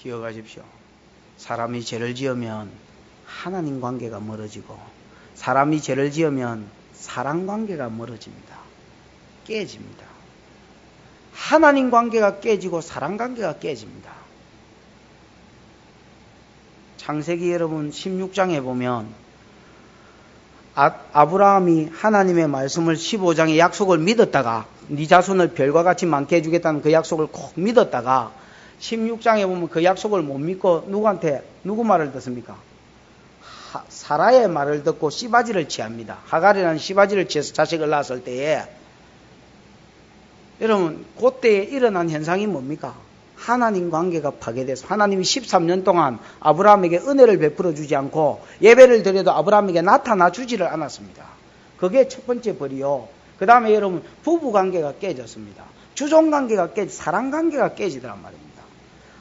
기억하십시오. 사람이 죄를 지으면 하나님 관계가 멀어지고, 사람이 죄를 지으면 사랑 관계가 멀어집니다. 깨집니다. 하나님 관계가 깨지고 사랑 관계가 깨집니다. 창세기 여러분 16장에 보면 아브라함이 하나님의 말씀을 15장의 약속을 믿었다가 네 자손을 별과 같이 많게 해주겠다는 그 약속을 꼭 믿었다가 16장에 보면 그 약속을 못 믿고 누구 말을 듣습니까? 사라의 말을 듣고 씨바지를 취합니다. 하갈이라는 씨바지를 취해서 자식을 낳았을 때에 여러분 그때에 일어난 현상이 뭡니까? 하나님 관계가 파괴돼서 하나님이 13년 동안 아브라함에게 은혜를 베풀어 주지 않고 예배를 드려도 아브라함에게 나타나 주지를 않았습니다. 그게 첫 번째 벌이요. 그 다음에 여러분 부부 관계가 깨졌습니다. 주종 관계가 사랑 관계가 깨지더란 말입니다.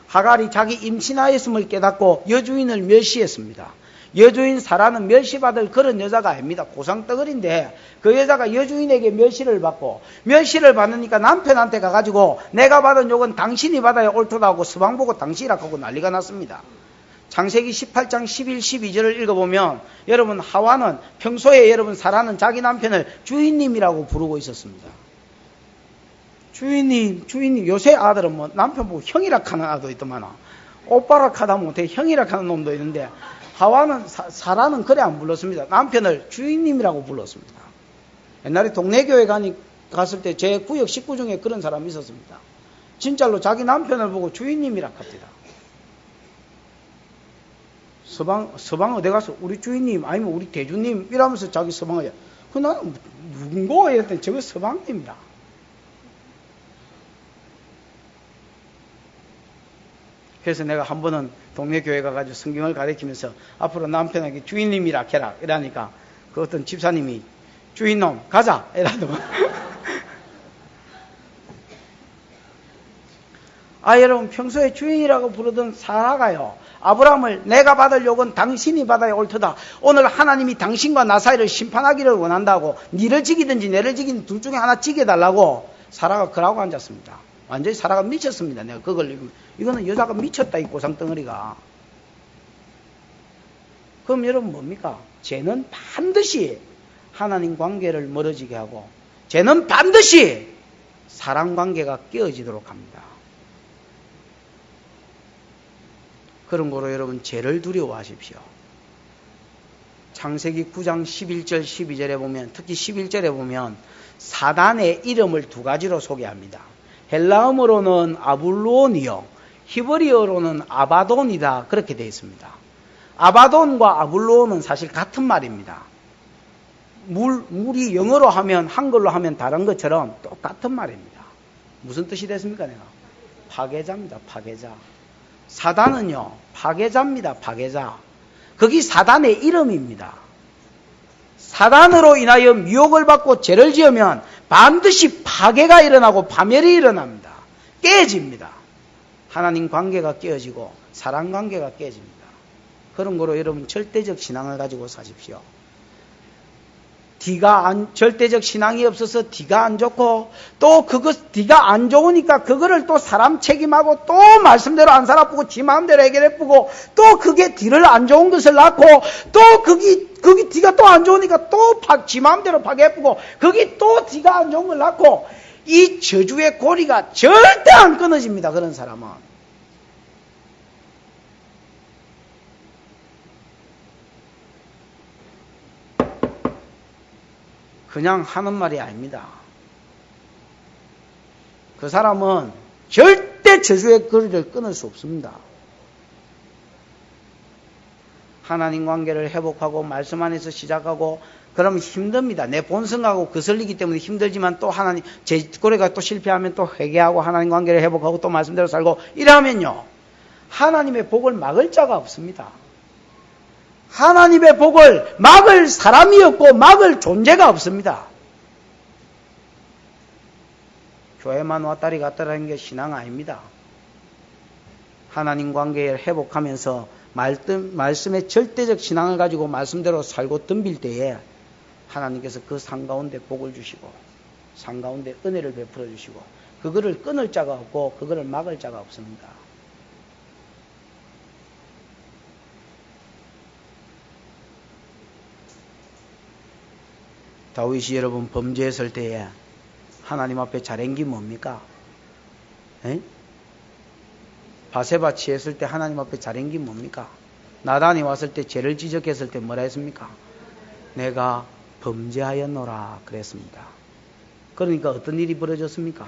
하갈이 자기 임신하였음을 깨닫고 여주인을 멸시했습니다. 여주인 사라는 멸시받을 그런 여자가 아닙니다. 고상떡거리인데 그 여자가 여주인에게 멸시를 받고 멸시를 받으니까 남편한테 가가지고 내가 받은 욕은 당신이 받아야 옳도다 하고 서방 보고 당신이라 하고 난리가 났습니다. 창세기 18장 11, 12절을 읽어보면 여러분 하와는 평소에 여러분 사라는 자기 남편을 주인님이라고 부르고 있었습니다. 주인님 요새 아들은 뭐 남편 보고 형이라 하는 아도 있더만 오빠라 하다 못해 형이라 하는 놈도 있는데 하와는 사라는 그래 안 불렀습니다. 남편을 주인님이라고 불렀습니다. 옛날에 동네 교회 갔을 때 제 구역 식구 중에 그런 사람이 있었습니다. 진짜로 자기 남편을 보고 주인님이라 합니다. 서방 어디 가서 우리 주인님 아니면 우리 대주님 이러면서 자기 서방을 그 나는 누군고 했더니 저거 서방님이라. 그래서 내가 한 번은 동네 교회 가가지고 성경을 가르치면서 앞으로 남편에게 주인님이라 해라 이러니까 그 어떤 집사님이 주인놈 가자 이러더만. 여러분 평소에 주인이라고 부르던 사라가요 아브라함을 내가 받을 욕은 당신이 받아야 옳도다. 오늘 하나님이 당신과 나 사이를 심판하기를 원한다고 니를 죽이든지 내를 죽이든 둘 중에 하나 죽여달라고 사라가 그러고 앉았습니다. 완전히 사라가 미쳤습니다. 내가 그걸 읽으면 이거는 여자가 미쳤다 이 고상덩어리가. 그럼 여러분 뭡니까? 죄는 반드시 하나님 관계를 멀어지게 하고 죄는 반드시 사랑 관계가 깨어지도록 합니다. 그런 거로 여러분 죄를 두려워하십시오. 창세기 9장 11절 12절에 보면 특히 11절에 보면 사단의 이름을 두 가지로 소개합니다. 헬라어로는 아불론이요 히브리어로는 아바돈이다 그렇게 되어 있습니다. 아바돈과 아불론은 사실 같은 말입니다. 물이 영어로 하면 한글로 하면 다른 것처럼 똑같은 말입니다. 무슨 뜻이 됐습니까? 내가 파괴자입니다. 파괴자. 사단은요 파괴자입니다. 파괴자. 거기 사단의 이름입니다. 사단으로 인하여 미혹을 받고 죄를 지으면 반드시 파괴가 일어나고 파멸이 일어납니다. 깨집니다. 하나님 관계가 깨어지고 사랑 관계가 깨집니다. 그런 거로 여러분 절대적 신앙을 가지고 사십시오. 절대적 신앙이 없어서 뒤가 안 좋고 또 뒤가 안 좋으니까 그거를 또 사람 책임하고 또 말씀대로 안 살아보고 지 마음대로 해결해보고 또 그게 뒤를 안 좋은 것을 낳고 또 거기 뒤가 또 안 좋으니까 또 지 마음대로 파괴해보고 거기 또 뒤가 안 좋은 걸 낳고 이 저주의 고리가 절대 안 끊어집니다. 그런 사람은. 그냥 하는 말이 아닙니다. 그 사람은 절대 저주의 거리를 끊을 수 없습니다. 하나님 관계를 회복하고 말씀 안에서 시작하고 그러면 힘듭니다. 내 본성하고 거슬리기 때문에 힘들지만 또 하나님 제 고래가 또 실패하면 또 회개하고 하나님 관계를 회복하고 또 말씀대로 살고 이러면요 하나님의 복을 막을 자가 없습니다. 하나님의 복을 막을 사람이 없고 막을 존재가 없습니다. 교회만 왔다리 갔다라는 게 신앙 아닙니다. 하나님 관계를 회복하면서 말씀의 절대적 신앙을 가지고 말씀대로 살고 덤빌 때에 하나님께서 그 산 가운데 복을 주시고 산 가운데 은혜를 베풀어 주시고 그거를 끊을 자가 없고 그거를 막을 자가 없습니다. 다윗이 여러분 범죄했을 때에 하나님 앞에 잘한 게 뭡니까? 에? 바세바 취했을 때 하나님 앞에 잘한 게 뭡니까? 나단이 왔을 때 죄를 지적했을 때 뭐라 했습니까? 내가 범죄하였노라 그랬습니다. 그러니까 어떤 일이 벌어졌습니까?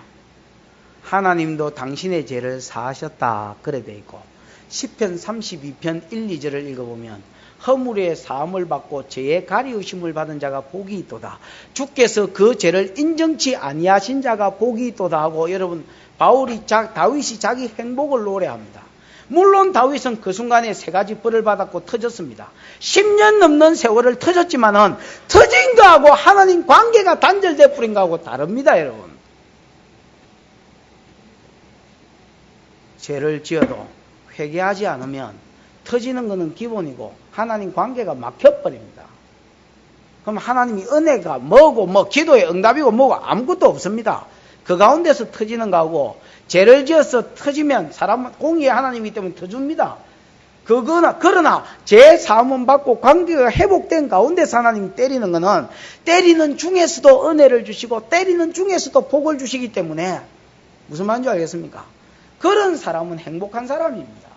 하나님도 당신의 죄를 사하셨다 그래 돼 있고 시편 32편 1, 2절을 읽어보면 허물의 사함을 받고 죄의 가리우심을 받은 자가 복이 있도다. 주께서 그 죄를 인정치 아니하신 자가 복이 있도다 하고 여러분 다윗이 자기 행복을 노래합니다. 물론 다윗은 그 순간에 3가지 벌을 받았고 터졌습니다. 10년 넘는 세월을 터졌지만은 터진 거하고 하나님 관계가 단절돼 버린 거하고 다릅니다, 여러분. 죄를 지어도 회개하지 않으면 터지는 것은 기본이고 하나님 관계가 막혀버립니다. 그럼 하나님이 은혜가 뭐고 뭐 기도의 응답이고 뭐고 아무것도 없습니다. 그 가운데서 터지는 거하고 죄를 지어서 터지면 사람은 공의의 하나님이기 때문에 터집니다. 그러나 죄 사함은 받고 관계가 회복된 가운데서 하나님이 때리는 것은 때리는 중에서도 은혜를 주시고 때리는 중에서도 복을 주시기 때문에 무슨 말인지 알겠습니까? 그런 사람은 행복한 사람입니다.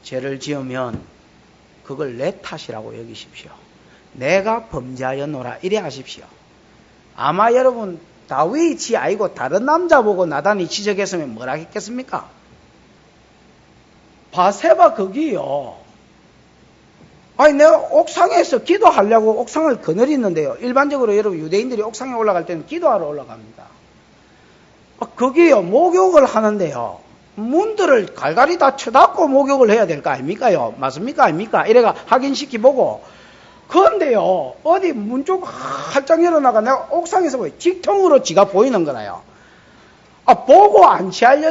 죄를 지으면 그걸 내 탓이라고 여기십시오. 내가 범죄하였노라 이래 하십시오. 아마 여러분 다윗이 아니고 다른 남자 보고 나단이 지적했으면 뭐라 했겠습니까? 바세바 거기요. 아니 내가 옥상에서 기도하려고 옥상을 거느리는데요. 일반적으로 여러분 유대인들이 옥상에 올라갈 때는 기도하러 올라갑니다. 거기요 목욕을 하는데요. 문들을 갈갈이 다 쳐닫고 목욕을 해야 될 거 아닙니까요? 맞습니까? 아닙니까? 이래가 확인시키보고 그런데요 어디 문 쪽 활짝 열어나가 내가 옥상에서 보여 직통으로 지가 보이는 거나요. 보고 안 취할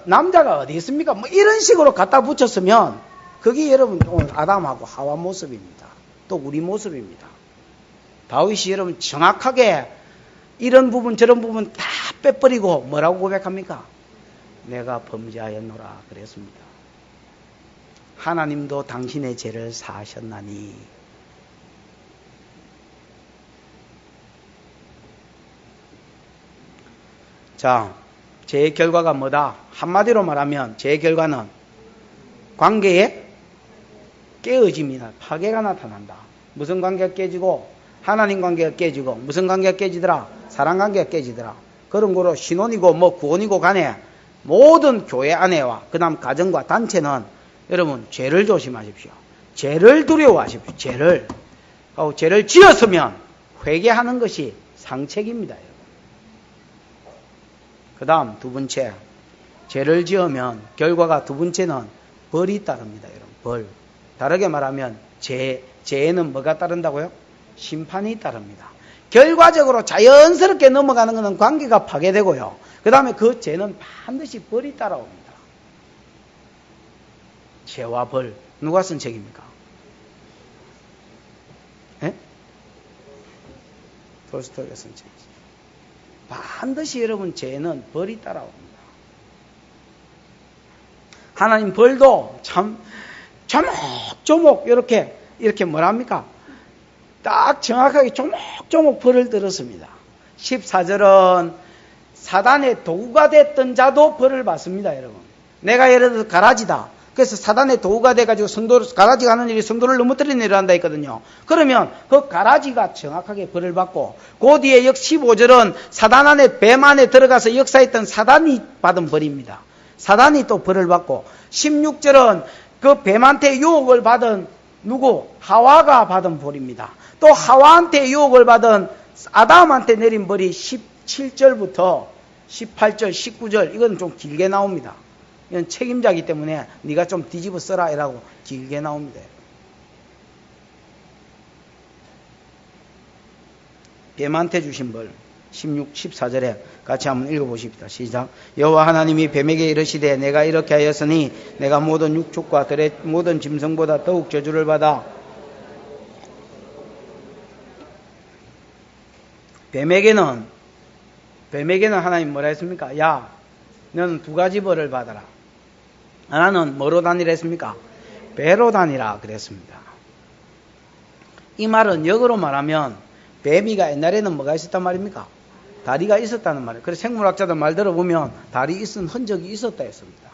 남자가 어디 있습니까? 뭐 이런 식으로 갖다 붙였으면 그게 여러분 오늘 아담하고 하와 모습입니다. 또 우리 모습입니다. 다윗이 여러분 정확하게 이런 부분 저런 부분 다 빼버리고 뭐라고 고백합니까? 내가 범죄하였노라 그랬습니다. 하나님도 당신의 죄를 사하셨나니 자, 죄의 결과가 뭐다? 한마디로 말하면 죄의 결과는 관계에 깨어짐이 파괴가 나타난다. 무슨 관계가 깨지고 하나님 관계가 깨지고 무슨 관계가 깨지더라? 사랑 관계가 깨지더라. 그런 거로 신혼이고 뭐 구혼이고 간에 모든 교회 안에와 그 다음 가정과 단체는 여러분 죄를 조심하십시오. 죄를 두려워하십시오. 죄를 지었으면 회개하는 것이 상책입니다. 그 다음 두 번째, 죄를 지으면 결과가 두 번째는 벌이 따릅니다. 여러분 벌. 다르게 말하면 죄에는 뭐가 따른다고요? 심판이 따릅니다. 결과적으로 자연스럽게 넘어가는 것은 관계가 파괴되고요. 그 다음에 그 죄는 반드시 벌이 따라옵니다. 죄와 벌. 누가 쓴 책입니까? 예? 톨스토이가 쓴 책이죠. 반드시 여러분 죄는 벌이 따라옵니다. 하나님 벌도 참 조목조목 이렇게 뭐랍니까? 딱 정확하게 조목조목 벌을 들었습니다. 14절은 사단의 도구가 됐던 자도 벌을 받습니다. 여러분 내가 예를 들어서 가라지다. 그래서 사단의 도구가 돼가지고 가라지가 하는 일이 성도를 넘어뜨리는 일을 한다 했거든요. 그러면 그 가라지가 정확하게 벌을 받고 그 뒤에 15절은 사단 안에 뱀 안에 들어가서 역사했던 사단이 받은 벌입니다. 사단이 또 벌을 받고 16절은 그 뱀한테 유혹을 받은 누구? 하와가 받은 벌입니다. 또 하와한테 유혹을 받은 아담한테 내린 벌이 17절부터 18절, 19절 이건 좀 길게 나옵니다. 이건 책임자이기 때문에 네가 좀 뒤집어 써라 이라고 길게 나옵니다. 뱀한테 주신 벌 16, 14절에 같이 한번 읽어보십시다. 시작. 여호와 하나님이 뱀에게 이르시되 내가 이렇게 하였으니 내가 모든 육축과 들의 모든 짐승보다 더욱 저주를 받아 뱀에게는 하나님 뭐라 했습니까? 야 너는 2가지 벌을 받아라. 하나는 뭐로 다니라 했습니까? 배로 다니라 그랬습니다. 이 말은 역으로 말하면 뱀이가 옛날에는 뭐가 있었단 말입니까? 다리가 있었다는 말이에요. 그래서 생물학자들 말 들어보면 다리 있은 흔적이 있었다 했습니다.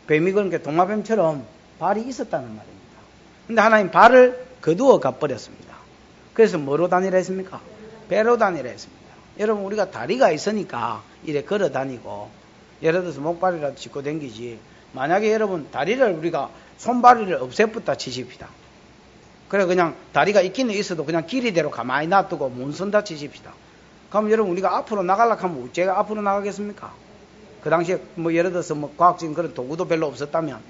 뱀이 그러니까 도마뱀처럼 발이 있었다는 말입니다. 근데 하나님 발을 거두어 가버렸습니다. 그래서 뭐로 다니라 했습니까? 배로 다니라 했습니다. 여러분 우리가 다리가 있으니까 이래 걸어 다니고 예를 들어서 목발이라도 짚고 다니지, 만약에 여러분 다리를 우리가 손발이를 없애붙다 치십시다. 그래 그냥 다리가 있기는 있어도 그냥 길이대로 가만히 놔두고 못 쓴다 치십시다. 그럼 여러분 우리가 앞으로 나가려고 하면 어째가 앞으로 나가겠습니까? 그 당시에 뭐 예를 들어서 뭐 과학적인 그런 도구도 별로 없었다면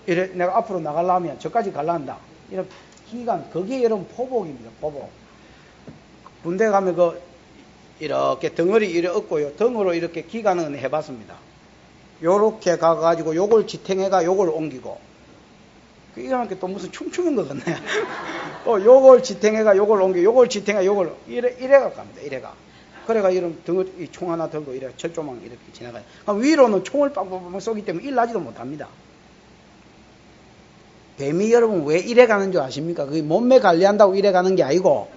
이래 내가 앞으로 나가려면 저까지 갈란다. 이런 기간 거기에 여러분 포복입니다. 포복. 군대 가면 이렇게 덩어리 이래 얻고요. 등으로 이렇게 기간은 해봤습니다. 요렇게 가가지고 요걸 지탱해가 요걸 옮기고 이렇게 또 무슨 춤추는 것 같네. 또 요걸 지탱해가 요걸 옮기고 요걸 지탱해 요걸 이래가 갑니다. 이래가. 그래가 이런 덩어리 총 하나 들고 이래 철조망 이렇게 지나가요. 그럼 위로는 총을 빵빵빵 쏘기 때문에 일나지도 못합니다. 뱀이 여러분 왜 이래 가는 줄 아십니까? 그게 몸매 관리한다고 이래 가는 게 아니고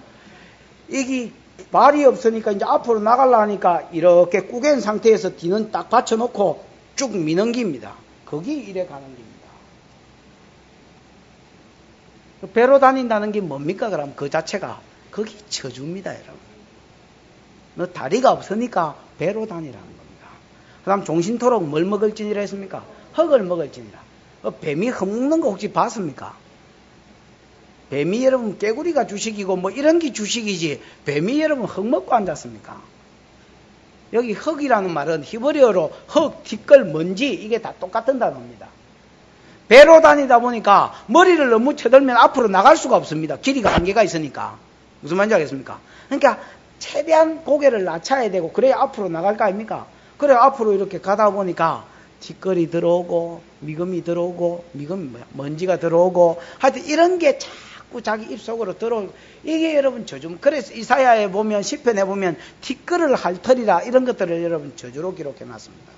이게 발이 없으니까 이제 앞으로 나가려 하니까 이렇게 꾸갠 상태에서 뒤는 딱 받쳐놓고 쭉 미는 겁니다. 거기 이래 가는 겁니다. 배로 다닌다는 게 뭡니까? 그럼 그 자체가 거기 저주입니다, 여러분. 너 다리가 없으니까 배로 다니라는 겁니다. 그 다음 종신토록 뭘 먹을지니라 했습니까? 흙을 먹을지니라. 뱀이 흙 먹는 거 혹시 봤습니까? 뱀이 여러분 깨구리가 주식이고 뭐 이런 게 주식이지 뱀이 여러분 흙 먹고 앉았습니까? 여기 흙이라는 말은 히브리어로 흙, 티끌, 먼지 이게 다 똑같은 단어입니다. 배로 다니다 보니까 머리를 너무 쳐들면 앞으로 나갈 수가 없습니다. 길이가 한계가 있으니까. 무슨 말인지 알겠습니까? 그러니까 최대한 고개를 낮춰야 되고 그래야 앞으로 나갈 거 아닙니까? 그래 앞으로 이렇게 가다 보니까 티끌이 들어오고 미금이 들어오고 미금이 뭐야? 먼지가 들어오고 하여튼 이런 게 자꾸 자기 입속으로 들어오고 이게 여러분 저주. 그래서 이사야에 보면 시편에 보면 티끌을 핥으리라 이런 것들을 여러분 저주로 기록해 놨습니다.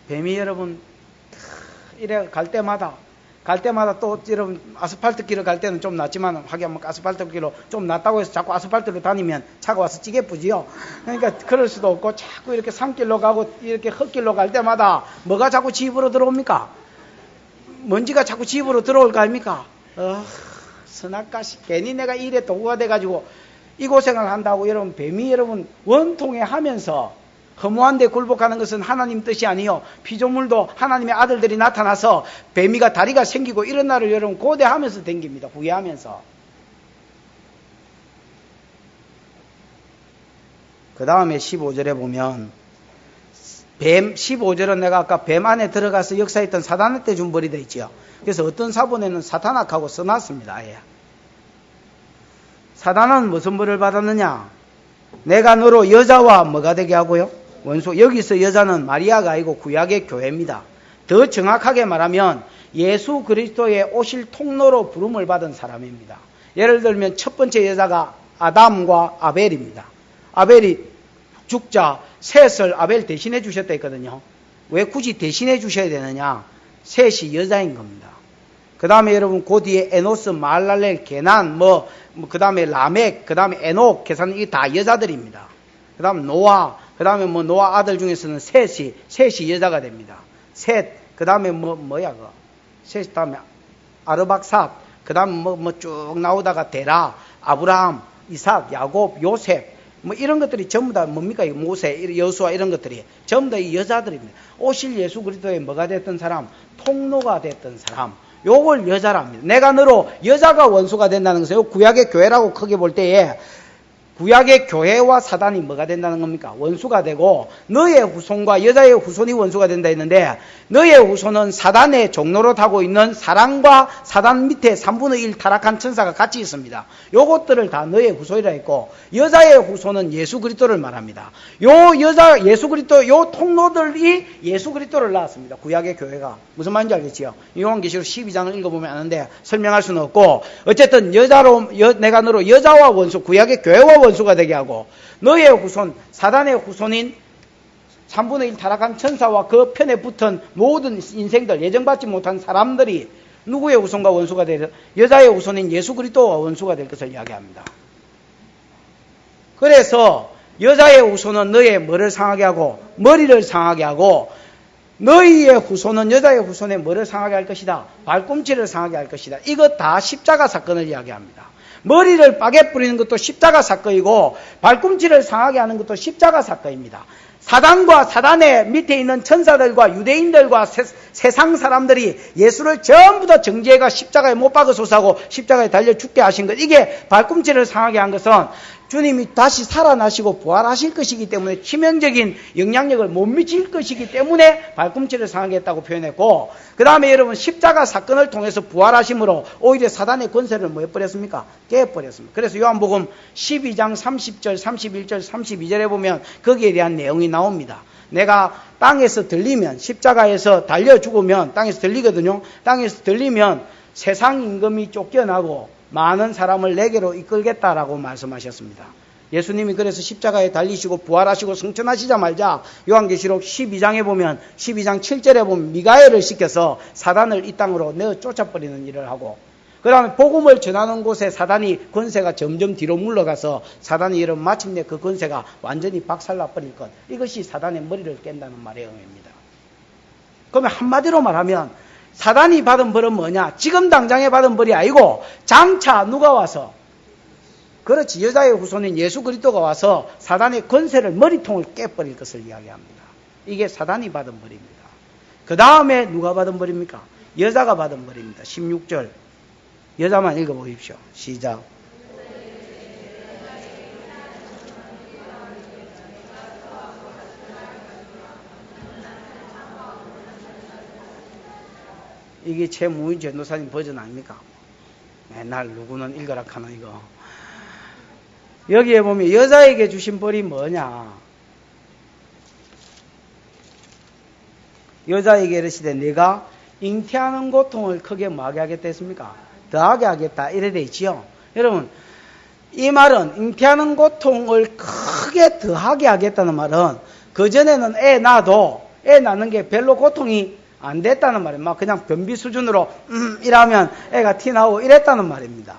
뱀이 여러분 이래 갈 때마다 또 여러분 아스팔트 길을 갈 때는 좀 낫지만 하긴 뭐 아스팔트 길로 좀 낫다고 해서 자꾸 아스팔트로 다니면 차가 와서 찌개쁘지요. 그러니까 그럴 수도 없고 자꾸 이렇게 산길로 가고 이렇게 흙길로 갈 때마다 뭐가 자꾸 집으로 들어옵니까? 먼지가 자꾸 집으로 들어올 거 아닙니까? 선악가시 괜히 내가 일에 도구가 돼가지고 이 고생을 한다고 여러분 뱀이 여러분 원통해 하면서 허무한 데 굴복하는 것은 하나님 뜻이 아니요 피조물도 하나님의 아들들이 나타나서 뱀이가 다리가 생기고 이런 날을 여러분 고대하면서 댕깁니다. 후회하면서. 그 다음에 15절에 보면 뱀 15절은 내가 아까 뱀 안에 들어가서 역사했던 사단한테 준 벌이 되어 있죠. 그래서 어떤 사본에는 사탄악하고 써놨습니다. 아예. 사단은 무슨 벌을 받았느냐? 내가 너로 여자와 뭐가 되게 하고요? 원수. 여기서 여자는 마리아가 아니고 구약의 교회입니다. 더 정확하게 말하면 예수 그리스도의 오실 통로로 부름을 받은 사람입니다. 예를 들면 첫 번째 여자가 아담과 아벨입니다. 아벨이 죽자 셋을 아벨 대신해 주셨다 했거든요. 왜 굳이 대신해 주셔야 되느냐? 셋이 여자인 겁니다. 그 다음에 여러분 그 뒤에 에노스, 말랄렐, 게난, 그 다음에 라멕, 그 다음에 에녹, 계산 이게 다 여자들입니다. 그 다음 노아, 그 다음에 노아 아들 중에서는 셋이 여자가 됩니다. 셋, 그 다음에 셋 다음에 아르박삿, 그 다음 쭉 나오다가 데라, 아브라함, 이삭, 야곱, 요셉, 이런 것들이 전부 다 뭡니까? 모세, 여수아 이런 것들이 전부 다 이 여자들입니다. 오실 예수 그리스도의 뭐가 됐던 사람? 통로가 됐던 사람. 요걸 여자랍니다. 내가 너로 여자가 원수가 된다는 것은 구약의 교회라고 크게 볼 때에 구약의 교회와 사단이 뭐가 된다는 겁니까? 원수가 되고 너의 후손과 여자의 후손이 원수가 된다 했는데 너의 후손은 사단의 종로로 타고 있는 사랑과 사단 밑에 3분의 1 타락한 천사가 같이 있습니다. 요것들을 다 너의 후손이라 했고 여자의 후손은 예수 그리스도를 말합니다. 요 여자 예수 그리스도 요 통로들이 예수 그리스도를 낳았습니다. 구약의 교회가. 무슨 말인지 알겠지요? 요한계시록 12장을 읽어보면 아는데 설명할 수는 없고 어쨌든 내가 너로 여자와 원수 구약의 교회와 원수가 되게 하고 너의 후손 사단의 후손인 3분의 1 타락한 천사와 그 편에 붙은 모든 인생들, 예정받지 못한 사람들이 누구의 후손과 원수가 되려 여자의 후손인 예수 그리스도와 원수가 될 것을 이야기합니다. 그래서 여자의 후손은 너의 뭐를 상하게 하고 머리를 상하게 하고 너희의 후손은 여자의 후손의 뭐를 상하게 할 것이다. 발꿈치를 상하게 할 것이다. 이것 다 십자가 사건을 이야기합니다. 머리를 빠개 뿌리는 것도 십자가 사건이고 발꿈치를 상하게 하는 것도 십자가 사건입니다. 사단과 사단의 밑에 있는 천사들과 유대인들과 세상 사람들이 예수를 전부 다 정죄가 십자가에 못 박아서서 하고 십자가에 달려 죽게 하신 것, 이게 발꿈치를 상하게 한 것은 주님이 다시 살아나시고 부활하실 것이기 때문에 치명적인 영향력을 못 미칠 것이기 때문에 발꿈치를 상하게 했다고 표현했고, 그 다음에 여러분 십자가 사건을 통해서 부활하심으로 오히려 사단의 권세를 뭐 해버렸습니까? 깨버렸습니다. 그래서 요한복음 12장 30절, 31절, 32절에 보면 거기에 대한 내용이 나옵니다. 내가 땅에서 들리면, 십자가에서 달려 죽으면 땅에서 들리거든요. 땅에서 들리면 세상 임금이 쫓겨나고 많은 사람을 내게로 이끌겠다라고 말씀하셨습니다. 예수님이 그래서 십자가에 달리시고 부활하시고 승천하시자마자 요한계시록 12장에 보면 12장 7절에 보면 미가엘을 시켜서 사단을 이 땅으로 내어 쫓아버리는 일을 하고, 그 다음에 복음을 전하는 곳에 사단이 권세가 점점 뒤로 물러가서 사단이 여러분 마침내 그 권세가 완전히 박살나버릴 것, 이것이 사단의 머리를 깬다는 말의 의미입니다. 그러면 한마디로 말하면 사단이 받은 벌은 뭐냐? 지금 당장에 받은 벌이 아니고 장차 누가 와서, 그렇지, 여자의 후손인 예수 그리스도가 와서 사단의 권세를, 머리통을 깨버릴 것을 이야기합니다. 이게 사단이 받은 벌입니다. 그 다음에 누가 받은 벌입니까? 여자가 받은 벌입니다. 16절 여자만 읽어보십시오. 시작. 이게 최무인 전도사님 버전 아닙니까? 맨날 누구는 읽어라 하나 이거. 여기에 보면 여자에게 주신 벌이 뭐냐? 여자에게 이르시되 내가 잉태하는 고통을 크게 뭐하게 하겠다 했습니까? 더하게 하겠다 이래 돼 있지요. 여러분, 이 말은 잉태하는 고통을 크게 더하게 하겠다는 말은 그전에는 애 낳는 게 별로 고통이 안 됐다는 말이에요. 막 그냥 변비 수준으로 이러면 애가 티 나오고 이랬다는 말입니다.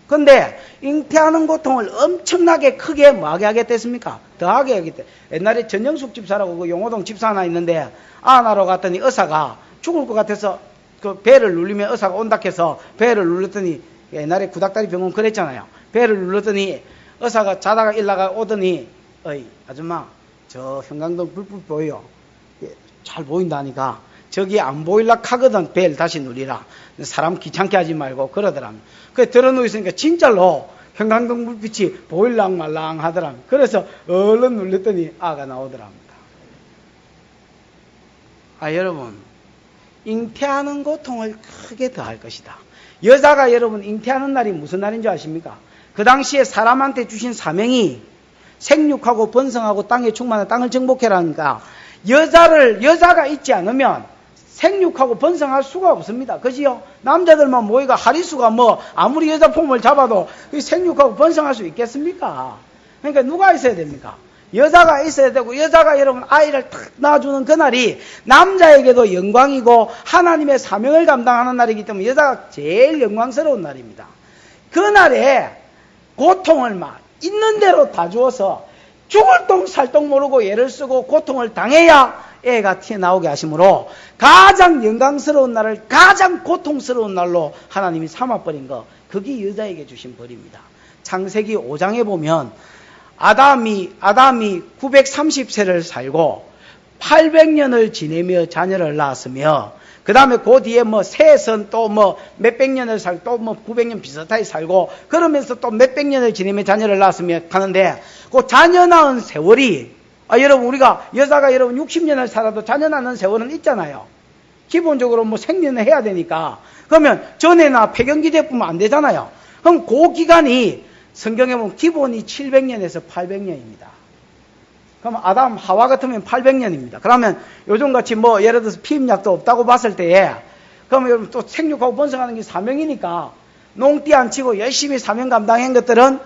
근데 잉태하는 고통을 엄청나게 크게 뭐하게 하겠다 했습니까? 더하게 하겠다. 옛날에 전영숙 집사라고 그 용호동 집사 하나 있는데 안하러 갔더니 의사가 죽을 것 같아서 그 배를 눌리면 의사가 온다 해서 배를 눌렀더니, 옛날에 구닥다리 병원 그랬잖아요. 배를 눌렀더니 의사가 자다가 일나가 오더니, 어이 아줌마 저 형광등 불빛 보여? 잘 보인다니까 저기 안 보일라 하거든 배를 다시 누리라. 사람 귀찮게 하지 말고 그러더랍니다. 그래 들어누있으니까 진짜로 형광등 불빛이 보일랑 말랑 하더랍니다. 그래서 얼른 눌렀더니 아가 나오더랍니다. 여러분, 잉태하는 고통을 크게 더할 것이다. 여자가 여러분 잉태하는 날이 무슨 날인 줄 아십니까? 그 당시에 사람한테 주신 사명이 생육하고 번성하고 땅에 충만한 땅을 정복해라니까, 여자가 있지 않으면 생육하고 번성할 수가 없습니다. 그지요? 남자들만 모이가 하리수가 뭐 아무리 여자 폼을 잡아도 생육하고 번성할 수 있겠습니까? 그러니까 누가 있어야 됩니까? 여자가 있어야 되고, 여자가 여러분 아이를 탁 낳아주는 그날이 남자에게도 영광이고 하나님의 사명을 감당하는 날이기 때문에 여자가 제일 영광스러운 날입니다. 그날에 고통을 막 있는 대로 다 주어서 죽을 똥 살 똥 모르고 애를 쓰고 고통을 당해야 애가 튀어나오게 하시므로 가장 영광스러운 날을 가장 고통스러운 날로 하나님이 삼아버린 거, 그게 여자에게 주신 벌입니다. 창세기 5장에 보면 아담이 930세를 살고 800년을 지내며 자녀를 낳았으며, 그 다음에 그 뒤에 뭐 셋은 또 뭐 몇백 년을 살고 또 뭐 900년 비슷하게 살고 그러면서 또 몇백 년을 지내며 자녀를 낳았으며 하는데, 그 자녀 낳은 세월이, 여러분 우리가 여자가 여러분 60년을 살아도 자녀 낳는 세월은 있잖아요. 기본적으로 뭐 생리는 해야 되니까. 그러면 전에나 폐경기 되면 안 되잖아요. 그럼 그 기간이 성경에 보면 기본이 700년에서 800년입니다. 그럼 아담, 하와 같으면 800년입니다. 그러면 요즘같이 뭐 예를 들어서 피임약도 없다고 봤을 때에, 그러면 여러분 또 생육하고 번성하는 게 사명이니까 농띠 안 치고 열심히 사명 감당한 것들은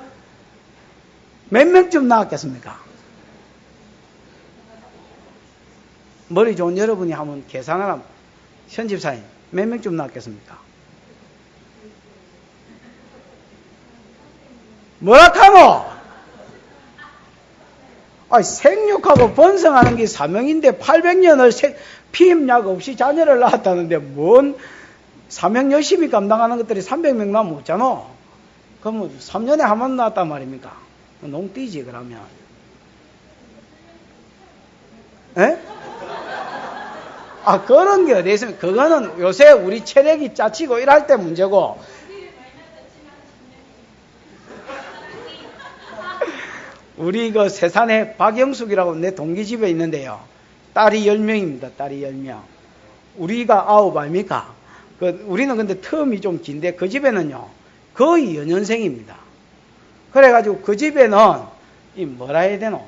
몇 명쯤 나왔겠습니까? 머리 좋은 여러분이 한번 계산을 하면, 현 집사님, 몇 명쯤 낳겠습니까? 뭐라 카노? 생육하고 번성하는 게 사명인데 800년을 피임약 없이 자녀를 낳았다는데 뭔 사명 열심히 감당하는 것들이 300명 나면 없잖아. 그러면 3년에 한 번 낳았단 말입니까? 농띠지 그러면. 에? 그런 게 어디 있습니까? 그거는 요새 우리 체력이 짜치고 일할 때 문제고. 우리 그 세산에 박영숙이라고 내 동기 집에 있는데요. 딸이 10명입니다. 딸이 10명. 우리가 9 아닙니까? 우리는 근데 텀이 좀 긴데 그 집에는요. 거의 연년생입니다. 그래가지고 그 집에는 뭐라 해야 되노?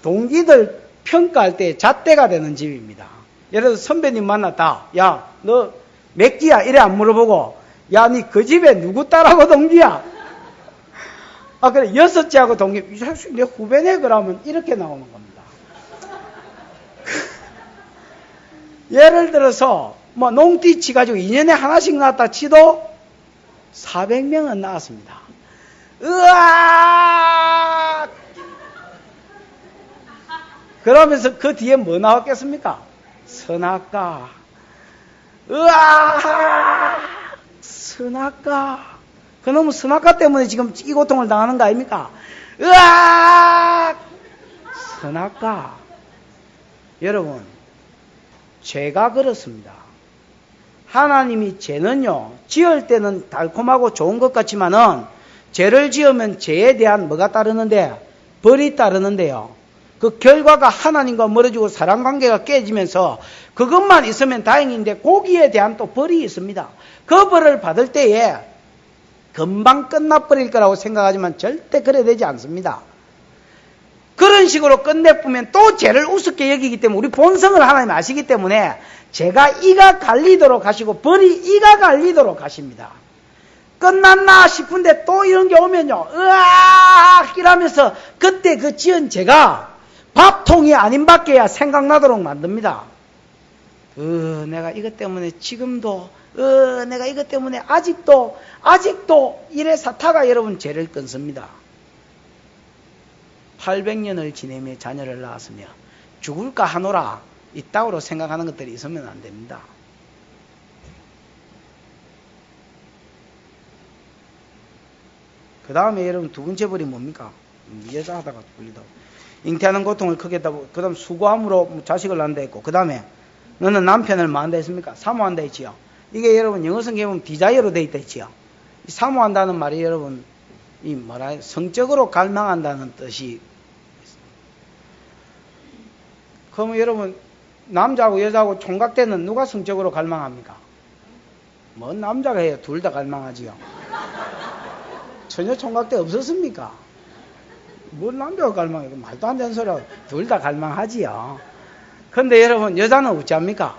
동기들 평가할 때 잣대가 되는 집입니다. 예를 들어 선배님 만났다. 야, 너 몇 기야? 이래 안 물어보고, 야, 니 그 집에 누구 딸하고 동기야? 그래, 6째하고 동기, 이 자식 내 후배네? 그러면 이렇게 나오는 겁니다. 예를 들어서, 농띠 치가지고 2년에 하나씩 낳았다 치도 400명은 낳았습니다. 으악! 그러면서 그 뒤에 뭐 나왔겠습니까? 선악과. 으악! 선악과. 그놈의 선악과 때문에 지금 이 고통을 당하는 거 아닙니까? 으악! 선악과. 여러분, 죄가 그렇습니다. 하나님이 죄는요, 지을 때는 달콤하고 좋은 것 같지만은, 죄를 지으면 죄에 대한 뭐가 따르는데? 벌이 따르는데요. 그 결과가 하나님과 멀어지고 사랑관계가 깨지면서 그것만 있으면 다행인데 거기에 대한 또 벌이 있습니다. 그 벌을 받을 때에 금방 끝나버릴 거라고 생각하지만 절대 그래 되지 않습니다. 그런 식으로 끝내보면 또 죄를 우습게 여기기 때문에 우리 본성을 하나님 아시기 때문에 죄가 이가 갈리도록 하시고 벌이 이가 갈리도록 하십니다. 끝났나 싶은데 또 이런 게 오면요. 으악! 이러면서 그때 그 지은 죄가 밥통이 아닌 밖에야 생각나도록 만듭니다. 내가 이것 때문에 지금도 내가 이것 때문에 아직도 이래 사타가 여러분 죄를 끊습니다. 800년을 지내며 자녀를 낳았으며 죽을까 하노라 이따구로 생각하는 것들이 있으면 안 됩니다. 그 다음에 여러분 두 번째 벌이 뭡니까? 여자 하다가 불리다. 잉태하는 고통을 크게 했다고. 그 다음 수고함으로 자식을 낳는다 했고, 그 다음에 너는 남편을 뭐 한다 했습니까? 사모한다 했지요. 이게 여러분 영어 성경에 보면 디자이어로 되어 있다 했지요. 사모한다는 말이 여러분 성적으로 갈망한다는 뜻이. 그러면 여러분 남자하고 여자하고 총각때는 누가 성적으로 갈망합니까? 남자가 해요. 둘 다 갈망하지요. 전혀 총각때 없었습니까? 남자가 갈망해. 말도 안 되는 소리야. 둘 다 갈망하지요. 근데 여러분 여자는 어찌합니까?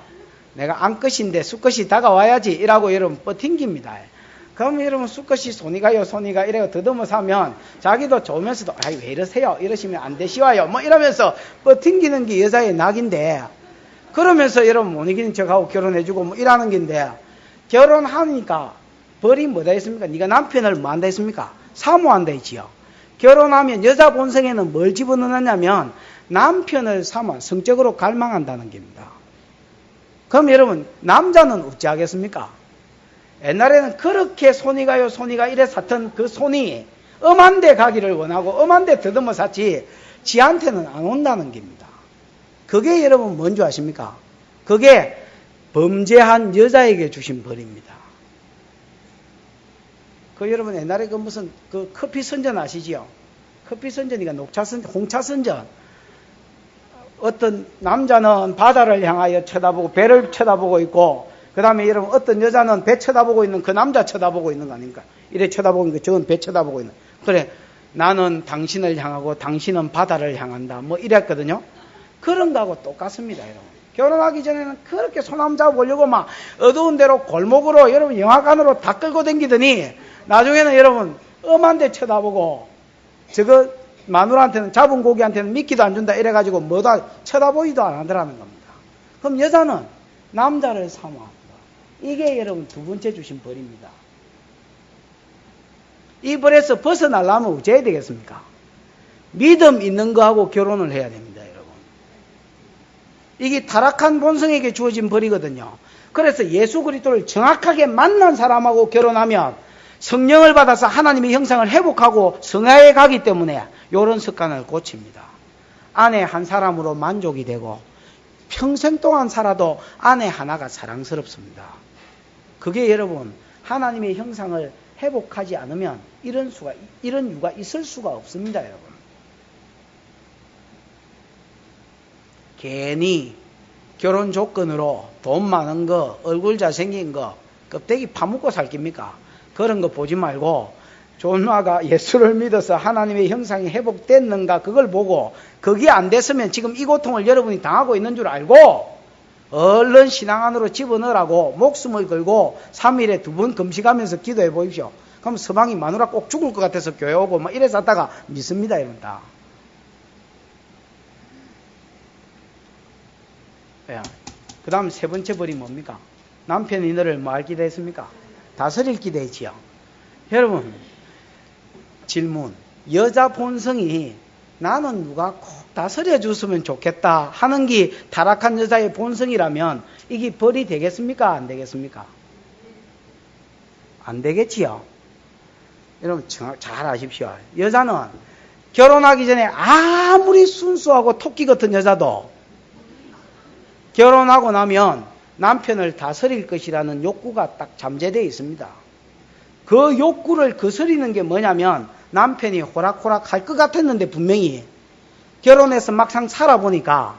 내가 암컷인데 수컷이 다가와야지 이라고 여러분 뻗팅깁니다. 그럼 여러분 수컷이 손이 가요 이래가 더듬어 사면 자기도 좋으면서도 왜 이러세요? 이러시면 안 되시와요. 이러면서 뻗팅기는 게 여자의 낙인데, 그러면서 여러분 못 이기는 척하고 결혼해주고 이러는 긴데, 결혼하니까 벌이 뭐다 했습니까? 네가 남편을 뭐 한다 했습니까? 사모한다 했지요. 결혼하면 여자 본성에는 뭘 집어넣느냐면 남편을 성적으로 갈망한다는 겁니다. 그럼 여러분 남자는 어찌하겠습니까? 옛날에는 그렇게 손이 가요 이래 샀던 그 손이 엄한 데 가기를 원하고 엄한 데 더듬어 샀지 지한테는 안 온다는 겁니다. 그게 여러분 뭔지 아십니까? 그게 범죄한 여자에게 주신 벌입니다. 여러분 옛날에 무슨 커피 선전 아시지요? 커피 선전이가 녹차 선전, 홍차 선전. 어떤 남자는 바다를 향하여 쳐다보고 배를 쳐다보고 있고, 그 다음에 여러분 어떤 여자는 배 쳐다보고 있는 그 남자 쳐다보고 있는 거 아닙니까? 이래 쳐다보고 있는 거, 저건 배 쳐다보고 있는. 그래, 나는 당신을 향하고 당신은 바다를 향한다. 이랬거든요. 그런 거하고 똑같습니다, 여러분. 결혼하기 전에는 그렇게 손함 잡아보려고 막 어두운 데로 골목으로 여러분 영화관으로 다 끌고 다니더니 나중에는 여러분 엄한 데 쳐다보고 마누라한테는 잡은 고기한테는 미끼도 안 준다 이래가지고 쳐다보지도 안 하더라는 겁니다. 그럼 여자는 남자를 사모합니다. 이게 여러분 두 번째 주신 벌입니다. 이 벌에서 벗어나려면 어째야 되겠습니까? 믿음 있는 거하고 결혼을 해야 됩니다, 여러분. 이게 타락한 본성에게 주어진 벌이거든요. 그래서 예수 그리스도를 정확하게 만난 사람하고 결혼하면 성령을 받아서 하나님의 형상을 회복하고 성화에 가기 때문에 이런 습관을 고칩니다. 아내 한 사람으로 만족이 되고 평생 동안 살아도 아내 하나가 사랑스럽습니다. 그게 여러분 하나님의 형상을 회복하지 않으면 이런 유가 있을 수가 없습니다, 여러분. 괜히 결혼 조건으로 돈 많은 거, 얼굴 잘생긴 거, 껍데기 파묻고 살깁니까? 그런 거 보지 말고 존마가 예수를 믿어서 하나님의 형상이 회복됐는가 그걸 보고 그게 안 됐으면 지금 이 고통을 여러분이 당하고 있는 줄 알고 얼른 신앙 안으로 집어넣으라고 목숨을 걸고 3일에 2번 금식하면서 기도해 보십시오. 그럼 서방이 마누라 꼭 죽을 것 같아서 교회 오고 막 이래서 하다가 믿습니다, 이런 다. 그 다음 세 번째 벌이 뭡니까? 남편이 너를 뭐 할 기대했습니까? 다스릴 기대했지요. 여러분, 질문. 여자 본성이 나는 누가 꼭 다스려 줬으면 좋겠다 하는 게 타락한 여자의 본성이라면 이게 벌이 되겠습니까? 안 되겠습니까? 안 되겠지요. 여러분 잘 아십시오. 여자는 결혼하기 전에 아무리 순수하고 토끼 같은 여자도 결혼하고 나면 남편을 다스릴 것이라는 욕구가 딱 잠재되어 있습니다. 그 욕구를 거스리는 게 뭐냐면 남편이 호락호락 할 것 같았는데 분명히 결혼해서 막상 살아보니까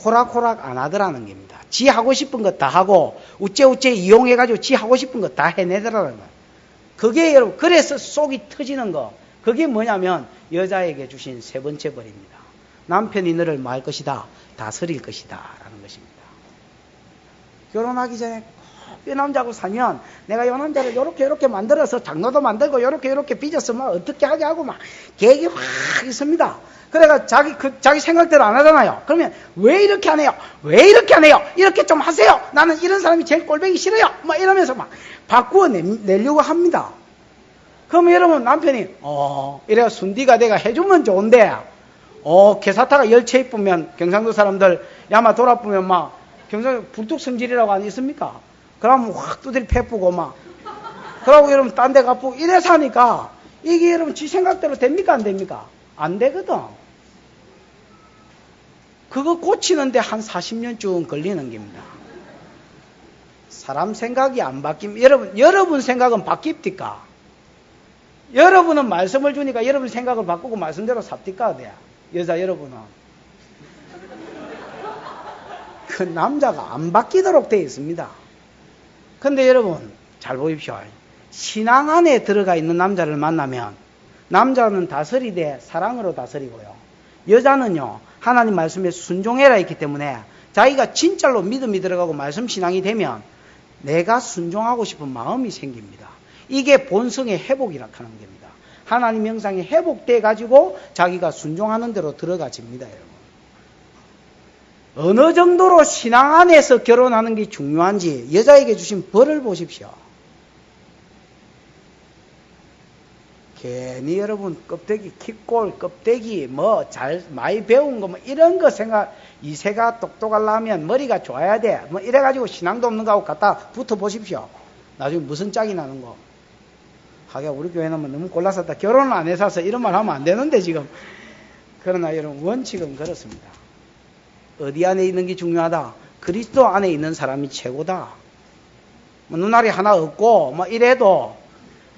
호락호락 안 하더라는 겁니다. 지 하고 싶은 거 다 하고 우째우째 이용해가지고 지 하고 싶은 거 다 해내더라는 거예요. 그게 여러분 그래서 속이 터지는 거 그게 뭐냐면 여자에게 주신 세 번째 벌입니다. 남편이 너를 뭐 할 것이다? 다스릴 것이다 라는 것입니다. 결혼하기 전에 이 남자하고 살면 내가 이 남자를 이렇게 만들어서 장로도 만들고 이렇게 빚어서 막 어떻게 하게 하고 막 계획이 확 있습니다. 그래가 자기 생각대로 안 하잖아요. 그러면 왜 이렇게 안 해요? 왜 이렇게 안 해요? 이렇게 좀 하세요. 나는 이런 사람이 제일 꼴보기 싫어요. 막 이러면서 막 바꾸어 내려고 합니다. 그럼 여러분 남편이 이래가 순디가 내가 해주면 좋은데 개사타가 열채 이쁘면 경상도 사람들 야마 돌아보면 막 경상도 불뚝성질이라고 안 있습니까? 그러면 확 두드리 패쁘고 막 그러고 여러분 딴 데 가쁘고 이래서 하니까 이게 여러분 지 생각대로 됩니까 안 됩니까? 안 되거든. 그거 고치는데 한 40년쯤 걸리는 겁니다. 사람 생각이 안 바뀌면 여러분 생각은 바뀝니까? 여러분은 말씀을 주니까 여러분 생각을 바꾸고 말씀대로 삽니까? 여자 여러분은 그 남자가 안 바뀌도록 되어 있습니다. 근데 여러분 잘 보십시오. 신앙 안에 들어가 있는 남자를 만나면 남자는 다스리되 사랑으로 다스리고요. 여자는요 하나님 말씀에 순종해라 있기 때문에 자기가 진짜로 믿음이 들어가고 말씀 신앙이 되면 내가 순종하고 싶은 마음이 생깁니다. 이게 본성의 회복이라 하는 겁니다. 하나님 형상이 회복돼 가지고 자기가 순종하는 대로 들어가집니다. 여러분. 어느 정도로 신앙 안에서 결혼하는 게 중요한지 여자에게 주신 벌을 보십시오. 괜히 여러분 껍데기 킥골 껍데기 많이 배운 거 이런 거 이세가 똑똑하려면 머리가 좋아야 돼. 이래가지고 신앙도 없는 거하고 갖다 붙어 보십시오. 나중에 무슨 짝이 나는 거. 하긴 우리 교회는 너무 골라서 결혼을 안 해서 이런 말 하면 안 되는데 지금. 그러나 여러분 원칙은 그렇습니다. 어디 안에 있는 게 중요하다? 그리스도 안에 있는 사람이 최고다. 눈알이 하나 없고 이래도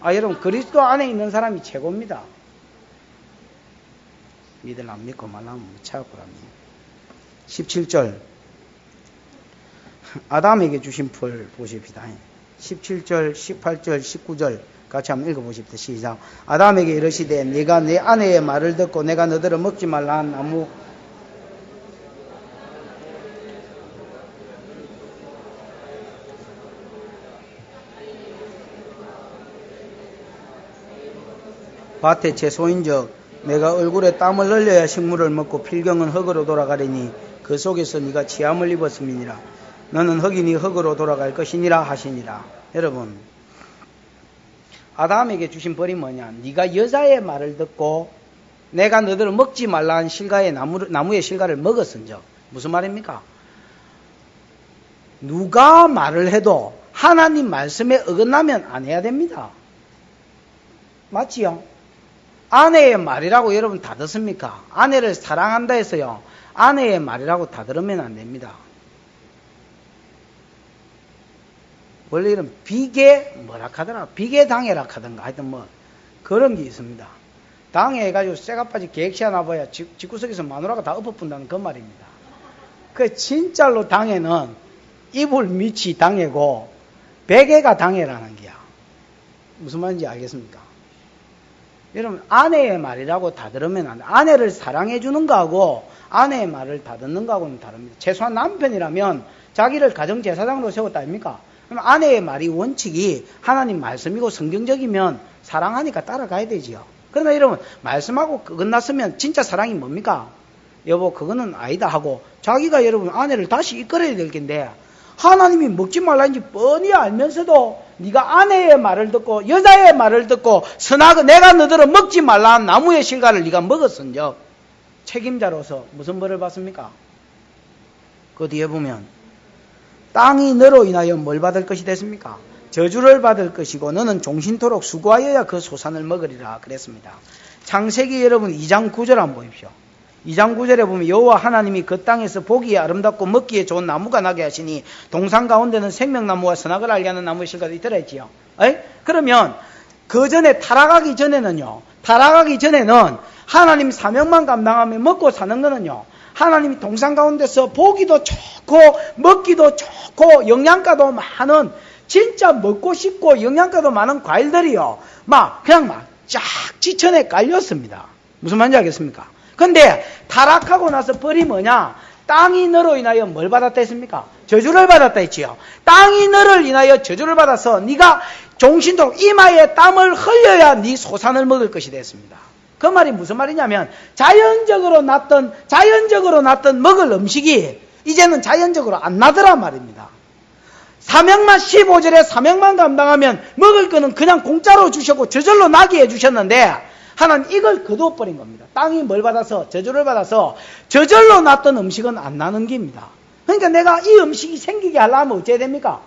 여러분 그리스도 안에 있는 사람이 최고입니다. 믿을 안 믿고 말하면 무차고랍니다. 17절 아담에게 주신 벌 보십시다. 17절, 18절, 19절 같이 한번 읽어보십시다. 시작. 아담에게 이르시되 네가 내 아내의 말을 듣고 내가 너더러 먹지 말라 한 나무 밭의 채소인즉 내가 얼굴에 땀을 흘려야 식물을 먹고 필경은 흙으로 돌아가리니 그 속에서 네가 취함을 입었음이니라. 너는 흙이니 흙으로 돌아갈 것이니라 하시니라. 여러분, 아담에게 주신 벌이 뭐냐? 네가 여자의 말을 듣고 내가 너들을 먹지 말라 한 실과의 나무의 실과를 먹었은즉. 무슨 말입니까? 누가 말을 해도 하나님 말씀에 어긋나면 안 해야 됩니다. 맞지요? 아내의 말이라고 여러분 다 듣습니까? 아내를 사랑한다 해서요, 아내의 말이라고 다 들으면 안 됩니다. 원래 이런 비계 뭐라 하더라, 비계 당해라 하던가 하여튼 뭐 그런 게 있습니다. 당해가지고 쇠가빠지 계획시야 나봐야 집구석에서 마누라가 다 엎어푼다는 그 말입니다. 그 진짜로 당해는 이불 밑이 당해고 베개가 당해라는 게야. 무슨 말인지 알겠습니까? 여러분, 아내의 말이라고 다 들으면 안 돼. 아내를 사랑해 주는 거하고 아내의 말을 다 듣는 거하고는 다릅니다. 최소한 남편이라면 자기를 가정제사장으로 세웠다 아닙니까? 그럼 아내의 말이 원칙이 하나님 말씀이고 성경적이면 사랑하니까 따라가야 되지요. 그러나 여러분, 말씀하고 끝났으면 진짜 사랑이 뭡니까? 여보, 그거는 아니다 하고 자기가 여러분 아내를 다시 이끌어야 될 텐데, 하나님이 먹지 말라는지 뻔히 알면서도 네가 아내의 말을 듣고 여자의 말을 듣고 선악을 내가 너들은 먹지 말라 한 나무의 실과를 네가 먹었은즉 책임자로서 무슨 벌을 받습니까? 그 뒤에 보면 땅이 너로 인하여 뭘 받을 것이 됐습니까? 저주를 받을 것이고 너는 종신토록 수고하여야 그 소산을 먹으리라 그랬습니다. 창세기 여러분 2장 9절 한번 보십시오. 2장 9절에 보면 여호와 하나님이 그 땅에서 보기에 아름답고 먹기에 좋은 나무가 나게 하시니 동산 가운데는 생명나무와 선악을 알게 하는 나무의 실과도 있더라 했지요. 그러면 그 전에 타락하기 전에는 하나님 사명만 감당하며 먹고 사는 거는요, 하나님이 동산 가운데서 보기도 좋고 먹기도 좋고 영양가도 많은, 진짜 먹고 싶고 영양가도 많은 과일들이요, 그냥 쫙 지천에 깔렸습니다. 무슨 말인지 알겠습니까? 근데 타락하고 나서 벌이 뭐냐? 땅이 너로 인하여 뭘 받았다 했습니까? 저주를 받았다 했지요. 땅이 너를 인하여 저주를 받아서 네가 종신토록 이마에 땀을 흘려야 네 소산을 먹을 것이 됐습니다. 그 말이 무슨 말이냐면 자연적으로 났던 먹을 음식이 이제는 자연적으로 안 나더란 말입니다. 사명만 15절에 사명만 감당하면 먹을 거는 그냥 공짜로 주셨고 저절로 나게 해주셨는데 하나님 이걸 거두어버린 겁니다. 땅이 뭘 받아서 저주를 받아서 저절로 났던 음식은 안 나는 겁니다. 그러니까 내가 이 음식이 생기게 하려면 어째야 됩니까?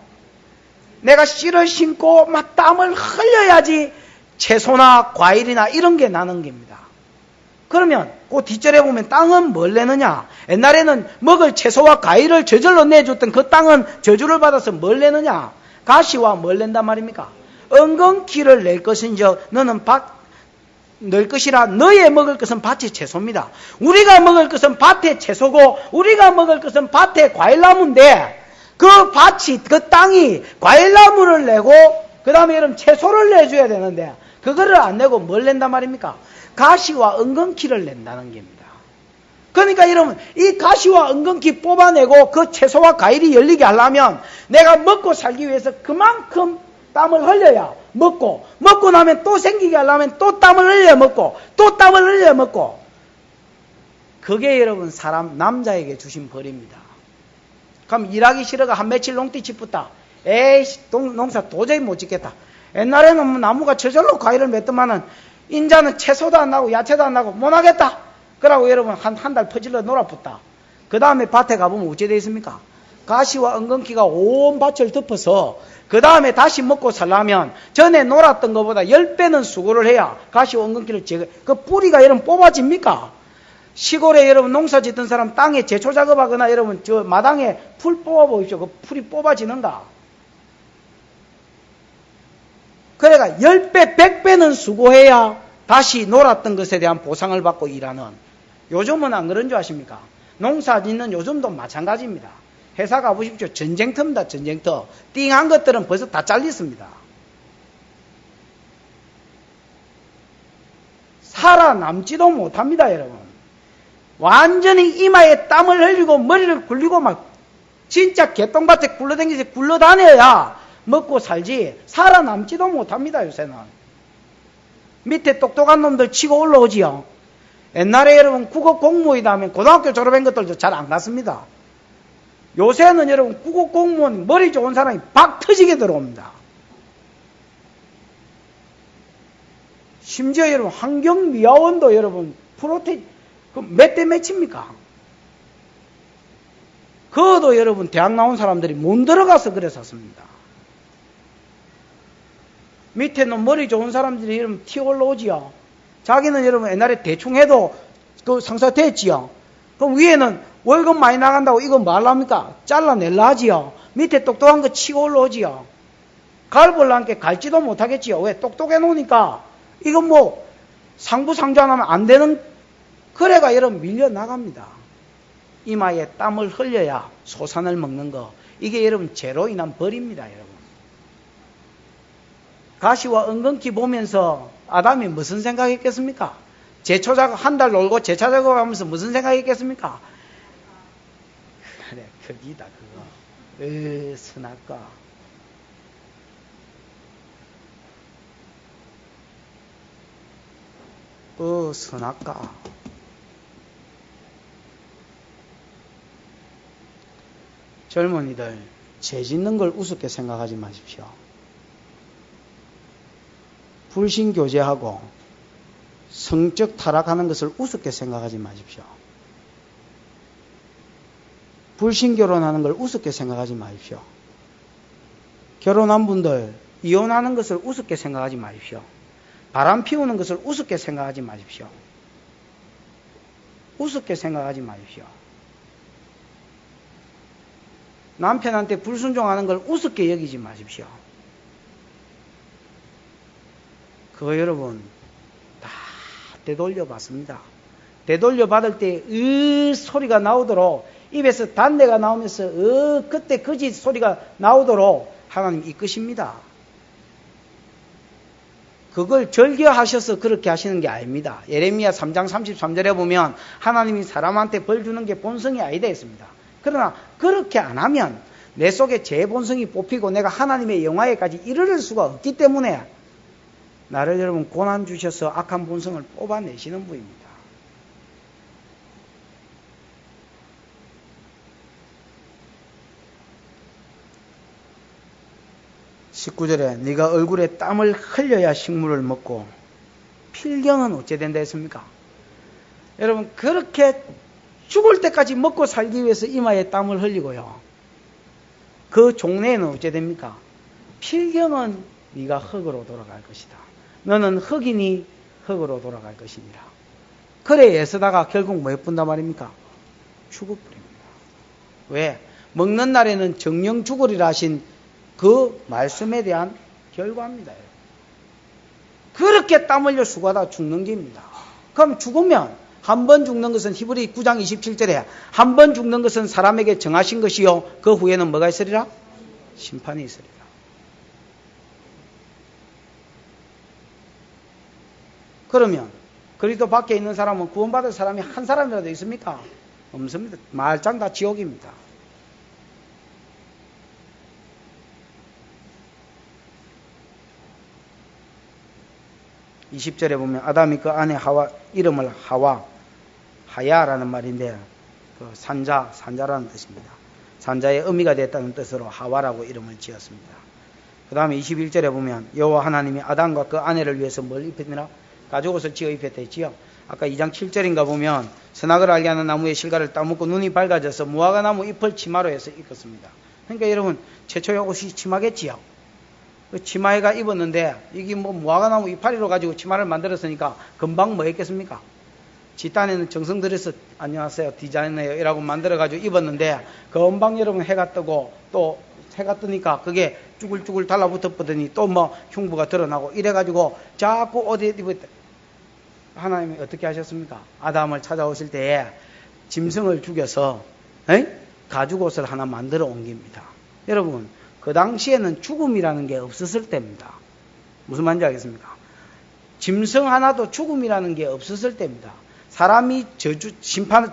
내가 씨를 심고 막 땀을 흘려야지 채소나 과일이나 이런 게 나는 겁니다. 그러면 그 뒷절에 보면 땅은 뭘 내느냐? 옛날에는 먹을 채소와 과일을 저절로 내줬던 그 땅은 저주를 받아서 뭘 내느냐? 가시와 뭘 낸단 말입니까? 엉겅퀴를 낼 것인즉 너는 낼 것이라. 너의 먹을 것은 밭의 채소입니다. 우리가 먹을 것은 밭의 채소고 우리가 먹을 것은 밭의 과일나무인데 그 밭이, 그 땅이 과일나무를 내고 그 다음에 여러분 채소를 내줘야 되는데 그거를 안 내고 뭘 낸단 말입니까? 가시와 엉겅퀴를 낸다는 겁니다. 그러니까 여러분 이 가시와 엉겅퀴 뽑아내고 그 채소와 과일이 열리게 하려면 내가 먹고 살기 위해서 그만큼 땀을 흘려야 먹고 나면 또 생기게 하려면 또 땀을 흘려 먹고 또 땀을 흘려 먹고, 그게 여러분 사람 남자에게 주신 벌입니다. 그럼 일하기 싫어가 한 며칠 농띠 짚었다. 에이씨 농사 도저히 못 짓겠다. 옛날에는 나무가 저절로 과일을 맺더만은 인자는 채소도 안 나고 야채도 안 나고 못 하겠다. 그러고 여러분 한 달 퍼질러 놀아붙다. 그 다음에 밭에 가보면 어찌 되어 있습니까? 가시와 엉겅퀴가 온 밭을 덮어서 그 다음에 다시 먹고 살려면 전에 놀았던 것보다 10배는 수고를 해야 가시와 엉겅퀴를 그 뿌리가 여러분 뽑아집니까? 시골에 여러분 농사 짓던 사람 땅에 제초 작업하거나 여러분 저 마당에 풀 뽑아 보십시오. 그 풀이 뽑아지는가? 그러니까 10배, 100배는 수고해야 다시 놀았던 것에 대한 보상을 받고 일하는, 요즘은 안 그런 줄 아십니까? 농사 짓는 요즘도 마찬가지입니다. 회사 가보십시오. 전쟁터입니다. 전쟁터. 띵한 것들은 벌써 다 잘렸습니다. 살아남지도 못합니다. 여러분. 완전히 이마에 땀을 흘리고 머리를 굴리고 막 진짜 개똥밭에 굴러다니면서 굴러다녀야 먹고 살지 살아남지도 못합니다. 요새는. 밑에 똑똑한 놈들 치고 올라오지요. 옛날에 여러분 국어 공무원이다 하면 고등학교 졸업한 것들도 잘 안 갔습니다. 요새는 여러분 국어 공무원 머리 좋은 사람이 박 터지게 들어옵니다. 심지어 여러분 환경미화원도 여러분 프로테 몇 대 몇입니까? 그것도 여러분 대학 나온 사람들이 못 들어가서 그랬었습니다. 밑에는 머리 좋은 사람들이 여러분 튀어 올라오지요. 자기는 여러분 옛날에 대충 해도 그 상사가 됐지요. 그럼 위에는 월급 많이 나간다고 이거 뭐 하랍니까? 잘라낼라 하지요. 밑에 똑똑한 거 치고 올라오지요. 갈벌란게 갈지도 못하겠지요. 왜? 똑똑해 놓으니까 이건 뭐 상부상조 안 하면 안 되는 거래가 여러분 밀려나갑니다. 이마에 땀을 흘려야 소산을 먹는 거. 이게 여러분 죄로 인한 벌입니다. 여러분. 가시와 은근히 보면서 아담이 무슨 생각했겠습니까? 제초작업 한 달 놀고 제초작업 하면서 무슨 생각했겠습니까? 그래, 거기다 그거. 선악과. 선악과. 젊은이들, 죄 짓는 걸 우습게 생각하지 마십시오. 불신교제하고 성적 타락하는 것을 우습게 생각하지 마십시오. 불신결혼하는 걸 우습게 생각하지 마십시오. 결혼한 분들, 이혼하는 것을 우습게 생각하지 마십시오. 바람 피우는 것을 우습게 생각하지 마십시오. 우습게 생각하지 마십시오. 남편한테 불순종하는 걸 우습게 여기지 마십시오. 그거 여러분 다 되돌려 봤습니다. 되돌려 받을 때 소리가 나오도록 입에서 단내가 나오면서 그때 거짓 소리가 나오도록 하나님 이끄십니다. 그걸 절개하셔서 그렇게 하시는 게 아닙니다. 예레미야 3장 33절에 보면 하나님이 사람한테 벌 주는 게 본성이 아니다 했습니다. 그러나 그렇게 안 하면 내 속에 제 본성이 뽑히고 내가 하나님의 영화에까지 이르를 수가 없기 때문에 나를 여러분 고난 주셔서 악한 본성을 뽑아내시는 분입니다. (19절에) 네가 얼굴에 땀을 흘려야 식물을 먹고 필경은 어째 된다 했습니까? 여러분 그렇게 죽을 때까지 먹고 살기 위해서 이마에 땀을 흘리고요. 그 종래에는 어째 됩니까? 필경은 네가 흙으로 돌아갈 것이다. 너는 흙이니 흙으로 돌아갈 것이니라. 그래 애쓰다가 결국 뭐 예쁜단 말입니까? 죽어버립니다. 왜? 먹는 날에는 정령 죽으리라 하신 그 말씀에 대한 결과입니다. 그렇게 땀 흘려 수고하다 죽는 게입니다. 그럼 죽으면 한 번 죽는 것은 히브리 9장 27절에 한 번 죽는 것은 사람에게 정하신 것이요 그 후에는 뭐가 있으리라? 심판이 있으리라. 그러면 그리스도 밖에 있는 사람은 구원받을 사람이 한 사람이라도 있습니까? 없습니다. 말짱 다 지옥입니다. (20절에) 보면 아담이 그 아내 하와 이름을 하야라는 말인데 그 산자라는 뜻입니다. 산자의 의미가 됐다는 뜻으로 하와라고 이름을 지었습니다. 그 다음에 21절에 보면 여호와 하나님이 아담과 그 아내를 위해서 뭘 입혔느라? 가죽옷을 지어 입혔다 했지요. 아까 2장 7절인가 보면 선악을 알게 하는 나무의 실과를 따먹고 눈이 밝아져서 무화과 나무 잎을 치마로 해서 입었습니다. 그러니까 여러분 최초의 옷이 치마겠지요. 그 치마에가 입었는데 이게 뭐 무화과 나무 이파리로 가지고 치마를 만들었으니까 금방 뭐 했겠습니까? 집단에는 정성 들여서 안녕하세요 디자이너예요 이라고 만들어 가지고 입었는데 금방 여러분 해가 뜨고 또 해가 뜨니까 그게 쭈글쭈글 달라붙어 보더니 또 뭐 흉부가 드러나고 이래 가지고 자꾸 어디에 입었다. 하나님이 어떻게 하셨습니까? 아담을 찾아오실 때에 짐승을 죽여서 가죽옷을 하나 만들어 옮깁니다. 여러분 그 당시에는 죽음이라는 게 없었을 때입니다. 무슨 말인지 알겠습니까? 짐승 하나도 죽음이라는 게 없었을 때입니다. 사람이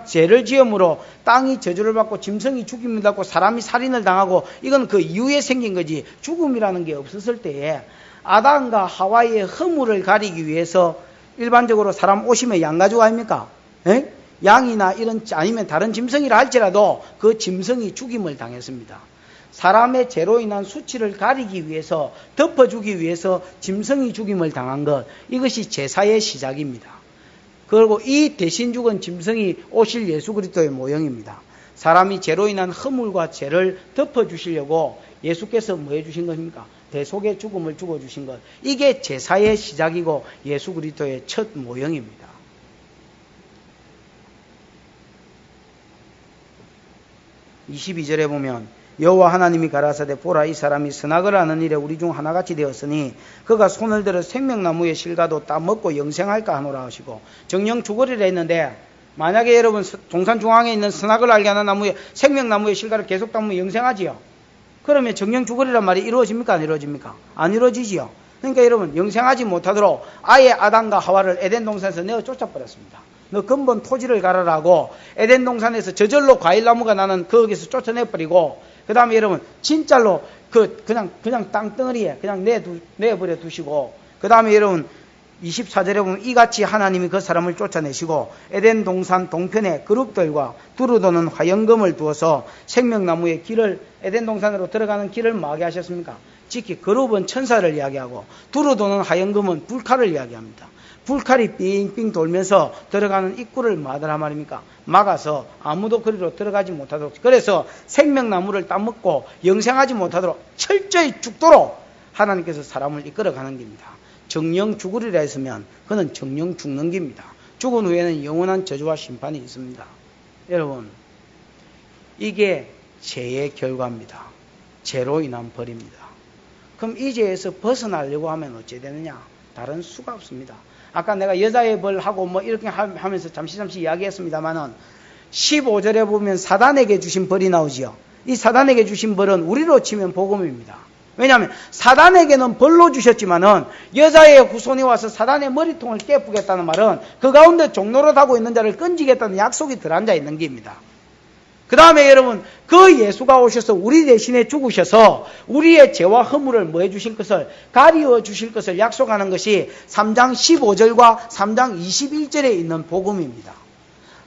죄를 지음으로 땅이 저주를 받고 짐승이 죽임을 받고 사람이 살인을 당하고 이건 그 이후에 생긴 거지 죽음이라는 게 없었을 때에 아담과 하와의 허물을 가리기 위해서 일반적으로 사람 오시면 양가죽 아닙니까? 에? 양이나 이런 아니면 다른 짐승이라 할지라도 그 짐승이 죽임을 당했습니다. 사람의 죄로 인한 수치를 가리기 위해서, 덮어주기 위해서 짐승이 죽임을 당한 것, 이것이 제사의 시작입니다. 그리고 이 대신 죽은 짐승이 오실 예수 그리스도의 모형입니다. 사람이 죄로 인한 허물과 죄를 덮어주시려고 예수께서 뭐 해주신 것입니까? 대속의 죽음을 죽어주신 것. 이게 제사의 시작이고 예수 그리스도의 첫 모형입니다. (22절에) 보면 여호와 하나님이 가라사대 보라 이 사람이 선악을 하는 일에 우리 중 하나같이 되었으니 그가 손을 들어 생명나무의 실과도 따먹고 영생할까 하노라 하시고, 정령 죽으리라 했는데 만약에 여러분 동산 중앙에 있는 선악을 알게 하는 나무에 생명나무의 실과를 계속 따먹으면 영생하지요. 그러면 정령 죽으리란 말이 이루어집니까? 안 이루어집니까? 안 이루어지지요. 그러니까 여러분 영생하지 못하도록 아예 아담과 하와를 에덴 동산에서 내어 쫓아버렸습니다. 너 근본 토지를 가라라고 에덴 동산에서 저절로 과일나무가 나는 거기서 쫓아내버리고, 그 다음에 여러분 진짜로 그냥 땅덩어리에 그냥 내버려 두시고, 그 다음에 여러분 24절에 보면 이같이 하나님이 그 사람을 쫓아내시고 에덴 동산 동편에 그룹들과 두루 도는 화영금을 두어서 생명나무의 길을, 에덴 동산으로 들어가는 길을 뭐하게 하셨습니까? 지키. 그룹은 천사를 이야기하고 두루 도는 화영금은 불칼을 이야기합니다. 불칼이 삥삥 돌면서 들어가는 입구를 뭐하더라 말입니까? 막아서 아무도 그리로 들어가지 못하도록, 그래서 생명나무를 따먹고 영생하지 못하도록 철저히 죽도록 하나님께서 사람을 이끌어가는 겁니다. 정령 죽으리라 했으면 그는 정령 죽는 겁니다. 죽은 후에는 영원한 저주와 심판이 있습니다. 여러분, 이게 죄의 결과입니다. 죄로 인한 벌입니다. 그럼 이 죄에서 벗어나려고 하면 어찌 되느냐? 다른 수가 없습니다. 아까 내가 여자의 벌하고 뭐 이렇게 하면서 잠시 이야기했습니다만은 15절에 보면 사단에게 주신 벌이 나오지요. 이 사단에게 주신 벌은 우리로 치면 복음입니다. 왜냐하면 사단에게는 벌로 주셨지만은 여자의 후손이 와서 사단의 머리통을 깨쁘겠다는 말은 그 가운데 종로로 하고 있는 자를 끈지겠다는 약속이 들어앉아 있는 겁니다. 그 다음에 여러분, 그 예수가 오셔서 우리 대신에 죽으셔서 우리의 죄와 허물을 뭐 해주실 것을, 가리워 주실 것을 약속하는 것이 3장 15절과 3장 21절에 있는 복음입니다.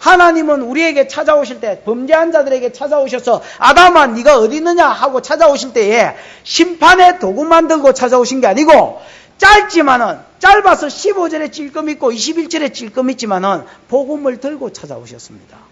하나님은 우리에게 찾아오실 때, 범죄한 자들에게 찾아오셔서 아담아 네가 어디 있느냐 하고 찾아오실 때에 심판의 도구만 들고 찾아오신 게 아니고, 짧아서 15절에 찔끔 있고 21절에 찔끔 있지만은 복음을 들고 찾아오셨습니다.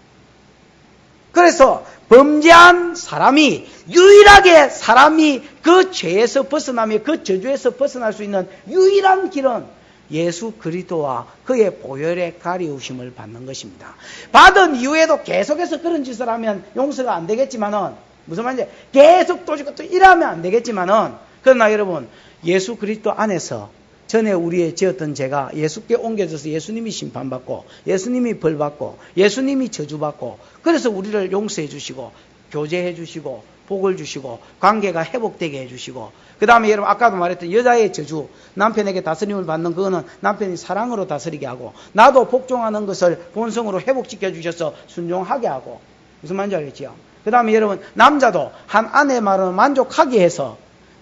그래서 범죄한 사람이 유일하게 사람이 그 죄에서 벗어나며 그 저주에서 벗어날 수 있는 유일한 길은 예수 그리스도와 그의 보혈의 가리우심을 받는 것입니다. 받은 이후에도 계속해서 그런 짓을 하면 용서가 안 되겠지만은, 무슨 말인지 계속 또 이러면 안 되겠지만은, 그러나 여러분 예수 그리스도 안에서 전에 우리의 지었던 죄가 예수께 옮겨져서 예수님이 심판받고 예수님이 벌받고 예수님이 저주받고, 그래서 우리를 용서해 주시고 교제해 주시고 복을 주시고 관계가 회복되게 해주시고, 그 다음에 여러분 아까도 말했던 여자의 저주, 남편에게 다스림을 받는 그거는 남편이 사랑으로 다스리게 하고, 나도 복종하는 것을 본성으로 회복시켜 주셔서 순종하게 하고, 무슨 말인지 알겠지요? 그 다음에 여러분 남자도 한 아내 말은 만족하게 해서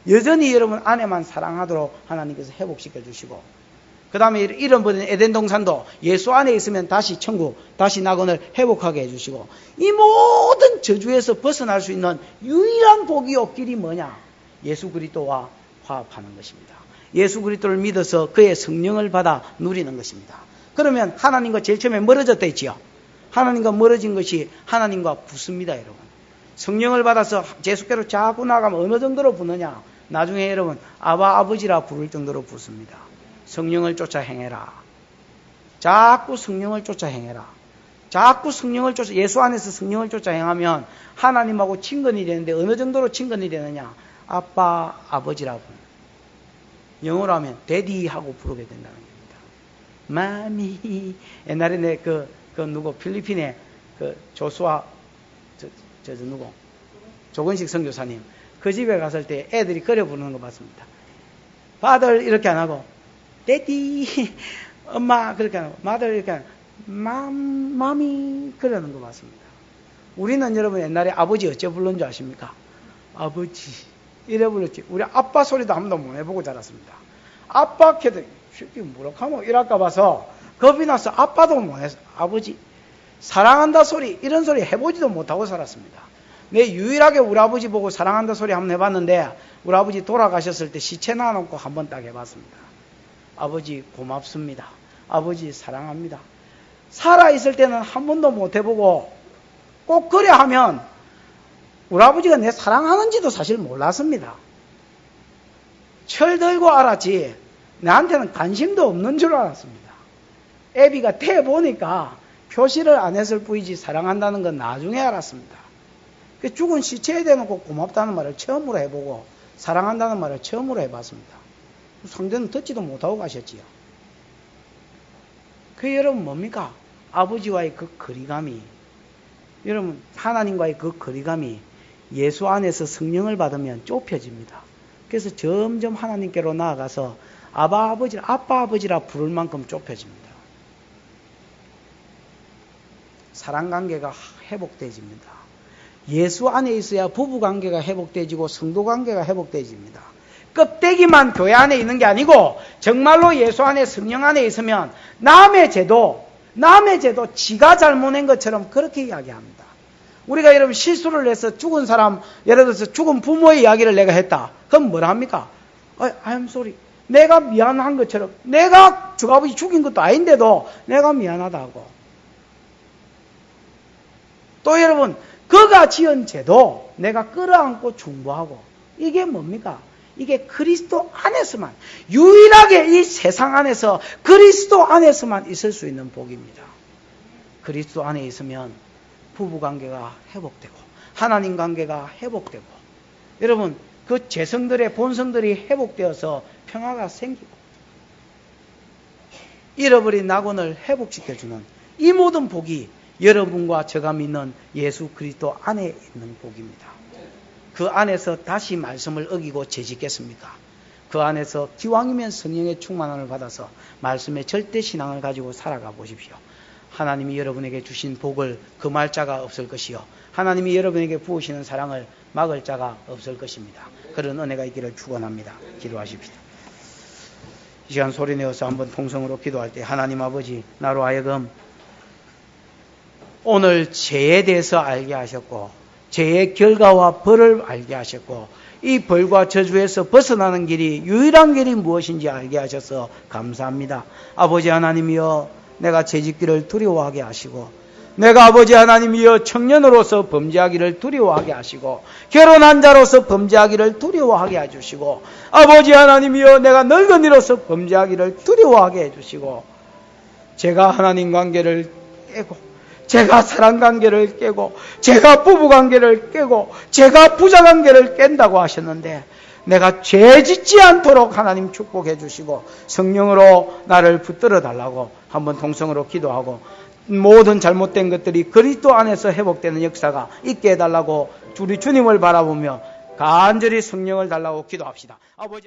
여전히 여러분 아내만 사랑하도록 하나님께서 회복시켜 주시고, 그 다음에 잃어버린 에덴 동산도 예수 안에 있으면 다시 천국, 다시 낙원을 회복하게 해주시고, 이 모든 저주에서 벗어날 수 있는 유일한 복이 없길이 뭐냐? 예수 그리스도와 화합하는 것입니다. 예수 그리스도를 믿어서 그의 성령을 받아 누리는 것입니다. 그러면 하나님과 제일 처음에 멀어졌다 했지요. 하나님과 멀어진 것이 하나님과 붙습니다. 여러분, 성령을 받아서 예수께로 자꾸 나가면 어느 정도로 붙느냐? 나중에 여러분 아바 아버지라 부를 정도로 붙습니다. 성령을 쫓아 행해라. 자꾸 성령을 쫓아 행해라. 자꾸 성령을 쫓아, 예수 안에서 성령을 쫓아 행하면 하나님하고 친근이 되는데 어느 정도로 친근이 되느냐? 아빠, 아버지라고. 영어로 하면 데디하고 부르게 된다는 겁니다. 마미. 옛날에 내 누구 필리핀의 조수아 누구 조건식 선교사님, 그 집에 갔을 때 애들이 그래 부르는 거 봤습니다. father 이렇게 안 하고 daddy, 엄마 그렇게 안 하고 mother 이렇게 안 하고 마미 그러는 거 봤습니다. 우리는 여러분 옛날에 아버지 어째 불렀는 줄 아십니까? 아버지 이래 불렀지. 우리 아빠 소리도 한 번도 못 해보고 자랐습니다. 아빠 캐들 쉽게 뭐라카면 이럴까 봐서 겁이 나서 아빠도 못했어. 아버지 사랑한다 소리 이런 소리 해보지도 못하고 살았습니다. 내 유일하게 우리 아버지 보고 사랑한다 소리 한번 해봤는데 우리 아버지 돌아가셨을 때 시체 놔놓고 한번 딱 해봤습니다. 아버지 고맙습니다. 아버지 사랑합니다. 살아있을 때는 한 번도 못 해보고 꼭 그래 하면 우리 아버지가 내 사랑하는지도 사실 몰랐습니다. 철들고 알았지 나한테는 관심도 없는 줄 알았습니다. 애비가 태보니까 표시를 안 했을 뿐이지 사랑한다는 건 나중에 알았습니다. 죽은 시체에 대놓고 고맙다는 말을 처음으로 해보고 사랑한다는 말을 처음으로 해봤습니다. 상대는 듣지도 못하고 가셨지요. 여러분 뭡니까? 아버지와의 그 거리감이, 여러분 하나님과의 그 거리감이 예수 안에서 성령을 받으면 좁혀집니다. 그래서 점점 하나님께로 나아가서 아빠 아버지라 부를 만큼 좁혀집니다. 사랑관계가 회복되집니다. 예수 안에 있어야 부부관계가 회복되지고 성도관계가 회복되집니다. 껍데기만 교회 안에 있는 게 아니고 정말로 예수 안에 성령 안에 있으면 남의 죄도 지가 잘못낸 것처럼 그렇게 이야기합니다. 우리가 여러분 실수를 해서 죽은 사람, 예를 들어서 죽은 부모의 이야기를 내가 했다. 그럼 뭐라 합니까? I'm sorry. 내가 미안한 것처럼 내가 저 아버지 죽인 것도 아닌데도 내가 미안하다고. 또 여러분 그가 지은 죄도 내가 끌어안고 중보하고. 이게 뭡니까? 이게 그리스도 안에서만, 유일하게 이 세상 안에서 그리스도 안에서만 있을 수 있는 복입니다. 그리스도 안에 있으면 부부관계가 회복되고 하나님 관계가 회복되고 여러분 그 재성들의 본성들이 회복되어서 평화가 생기고 잃어버린 낙원을 회복시켜주는 이 모든 복이 여러분과 제가 믿는 예수 그리스도 안에 있는 복입니다. 그 안에서 다시 말씀을 어기고 죄짓겠습니까? 그 안에서 기왕이면 성령의 충만함을 받아서 말씀의 절대 신앙을 가지고 살아가 보십시오. 하나님이 여러분에게 주신 복을 금할 자가 없을 것이요 하나님이 여러분에게 부으시는 사랑을 막을 자가 없을 것입니다. 그런 은혜가 있기를 축원합니다. 기도하십시오. 이 시간 소리내어서 한번 통성으로 기도할 때 하나님 아버지 나로 하여금 오늘 죄에 대해서 알게 하셨고 죄의 결과와 벌을 알게 하셨고 이 벌과 저주에서 벗어나는 길이 유일한 길이 무엇인지 알게 하셔서 감사합니다. 아버지 하나님이여 내가 죄짓기를 두려워하게 하시고 내가 아버지 하나님이여 청년으로서 범죄하기를 두려워하게 하시고 결혼한 자로서 범죄하기를 두려워하게 해주시고 아버지 하나님이여 내가 늙은이로서 범죄하기를 두려워하게 해주시고 제가 하나님 관계를 깨고 제가 사랑관계를 깨고 제가 부부관계를 깨고 제가 부자관계를 깬다고 하셨는데 내가 죄 짓지 않도록 하나님 축복해 주시고 성령으로 나를 붙들어 달라고 한번 통성으로 기도하고 모든 잘못된 것들이 그리스도 안에서 회복되는 역사가 있게 해달라고 우리 주님을 바라보며 간절히 성령을 달라고 기도합시다. 아버지.